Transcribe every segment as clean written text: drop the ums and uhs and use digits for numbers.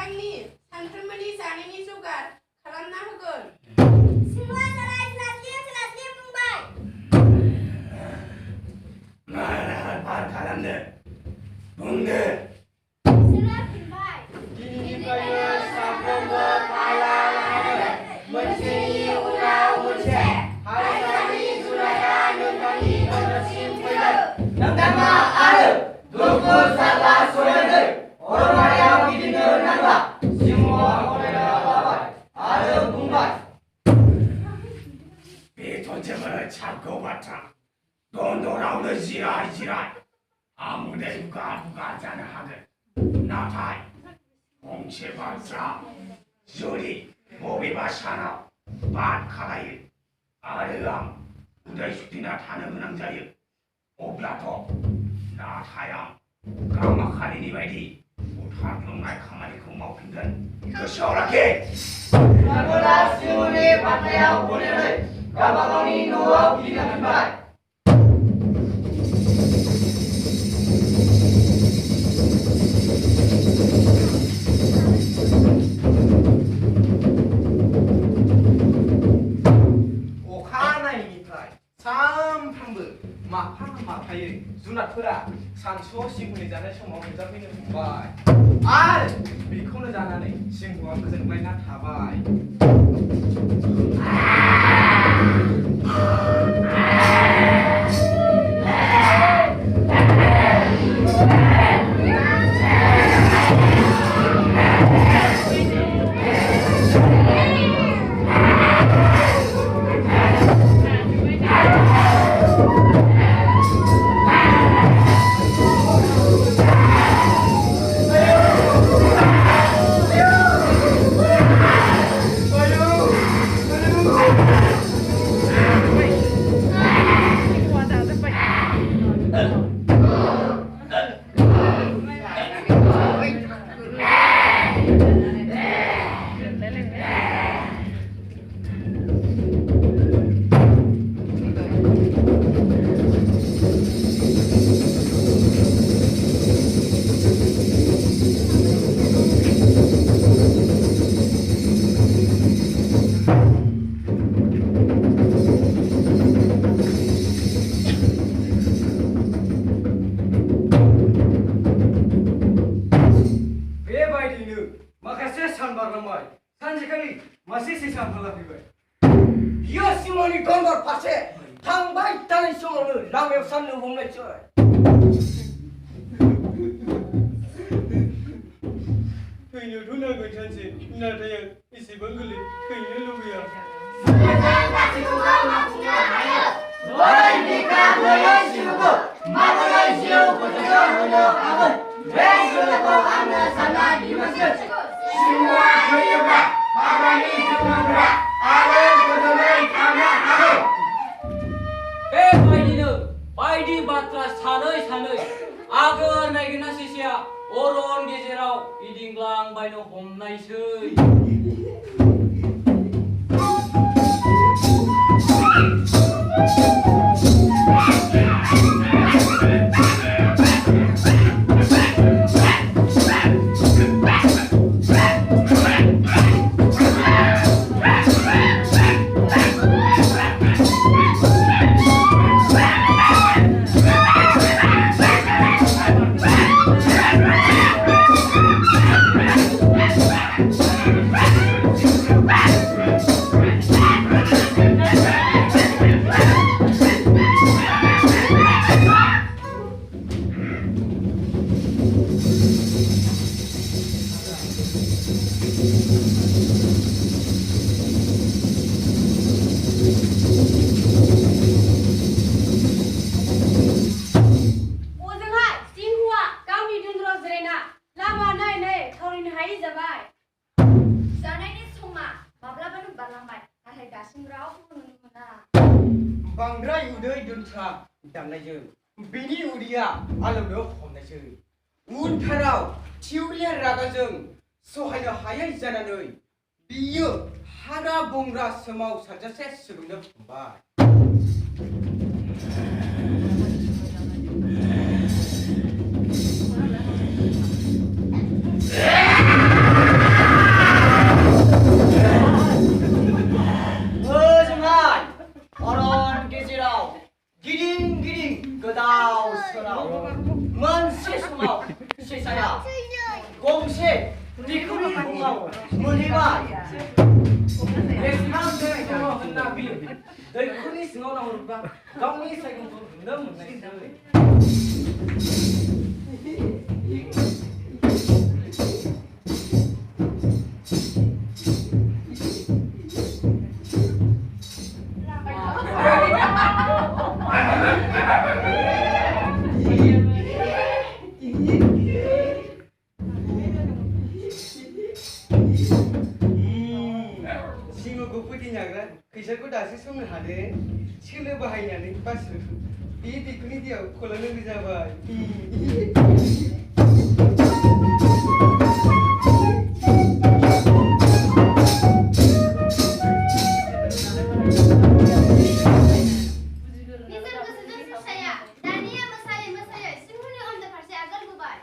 नोंथांनि सानफ्रोमबोनि जानायनि जगार खालामना होगोन। सिंहआ सोलास्लिब बुंबाय। मा राहा पार खालामनो बुंदो। सिंहआ फिनबाय। दिनैनिफ्रायनो साफ्रोमबो फाला लानानै मोनसेनि उनाव मोनसे हाग्रानि जुनारा नोंथांनि न'सिम फैगोन। नोंथाङा आरो दुखु जारला सहायनानै अरनबारियाव गिदिंनो नांला। सिंहआ गनायना लाबाय आरो बुंबाय। बेथ' जोबोद साबगौ बाथ्रा। दन्दरावनो जिराय आं उदै बुगा जानो हागोन। नाथाय फंसे बाथ्रा, जुदि बबेबा सानाव बाद खालायो आरो आं उदै सुथेना थानो गोनां जायो, अब्लाथ' नाथाय आं गामाखालिनि बायदि बुथारग्लुंनाय खामानिखौ मावफिनगोन। गोसोआव लाखि। जुनारफोरा सिंहनि बाथ्रायाव गनायनानै गावबा गावनि न'आव गिदिंना फैबाय। अखानायनिफ्राय सानफ्रोमबो माफायै जुनारफोरा सानसुआव सिंहनि जानाय समाव नुजाफैनो हमबाय आरो बेखौनो जानानै सिंहआ गोजोनग्लायना थाबाय। माखासे सान बारलांबाय। सानसेखालि मासे सेसा फाला फैबाय। बियो सिंहनि दन्दर फारसे थांबाय थानाय समावनो लामायाव सान्दुं हमनायसै। थैनोथ' नांगोन सानसे, नाथाय आं एसेबां गोरलै थैनो लुबैया। माबोरै जिउ फोजोबनो हागोन बे सोलोखौ आंनो सानना दिहुनसै। सिंहआ फैयोब्ला हाग्रानि जुनारफोरा आरो गोजोनै थानो हागौ। बेबायदिनो बायदि बाथ्रा सानै आगोर नागिरना सेसाया अरन गेजेराव गिदिंग्लांबायनो हमनायसै। बांद्राय उदै दोनसा दामनायजों बेनि उदैया आलौनो हमनायसै। उनथाराव थिउरिया रागाजों सहायनो हायै जानानै बियो हाग्रा बंग्रा सोमावसारजासे सोलोंनो हमबाय। 공세 디크니 공하고 문희가 백만 대고 한나비 너희들이 승어 나오니까 강미 사이고 너무 나이스 싱어고 뿌디냐가 그저고 다시 숨을 하네 실내 바하이냐는 빠스 이 비크니 디어 콜라는 그자바 Misal kesusun saya. Dania masaya. Singho on the farsi agar bubar.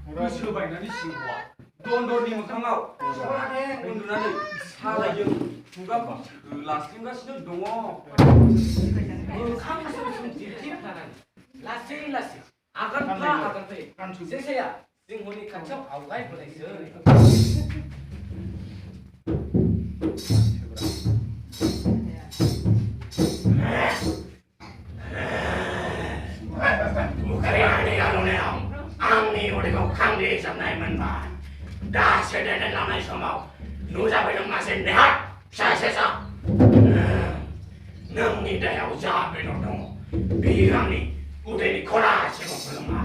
무엇을 바이나니 싱호와 돈돈이 무상하고 시원하게 운둔하니 사라지는 중간 그 라스팅가 시는 동어 그 카미스무슨 딥딥하는 라스이 아간파 세세야 싱호니 간첩 아우가이 보내있어 무카리아니 야로네요 앙니 우리고 강리 잡나이만 봐 다세대는 남의 소모 누자베는 맛에 내할 샤세사 능니 대하고 자베는 동어 비강니 우대니 코라시고 그런마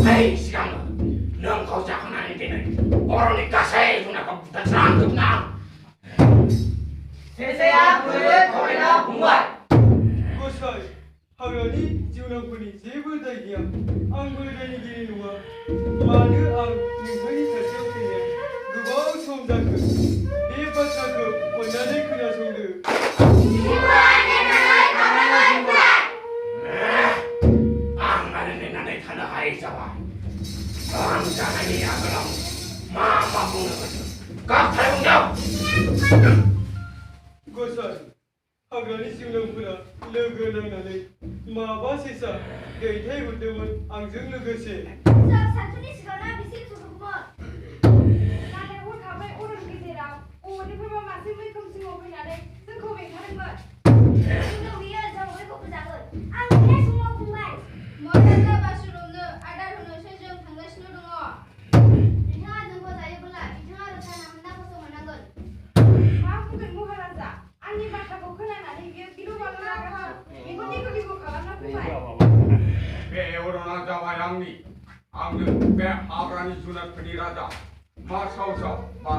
헤이 시간은 능 고작 하나님 되는 오르니까 세이구나 부탁스랑 끝나 세세야 그의 거리나 공부할 고사이 하면이 지원한분이 제불다기야 안골되니 길이 누가 마느 안 능선이 결정되냐 그거 송자크 이바타크 원자리 그냐 송드 앙가는 내 나네 타나하이 잡아 앙자나니 야그럼 마마 먹는 거죠 깍탈공격 고사이 하면이 지원한분아 lögönang나네 마바세사 내 테이블 때문 앙증 lögöse Santuni sigana bisik surukumot. 나는 올 가발 오른 기세라. 오늘 풀만 맛을 물금 쓰고 보이나네. 쓴코 맹하는 것. Singho wiya jang weko pujagot. Ang kaya semua bubar. 머리가 바수로는 아다로는 세정 당가시노 동어. Itanga jengko saya bela. Itanga rasa namna koso managot. 마음속은 무하라자. 아니 바타고 그나나니 위에 뒤로 가라가. 이번이 그리고 가라나 보말. 배우러나 잡아 양리 앙는 배 아브라니 주나 그리라자 마사오사 마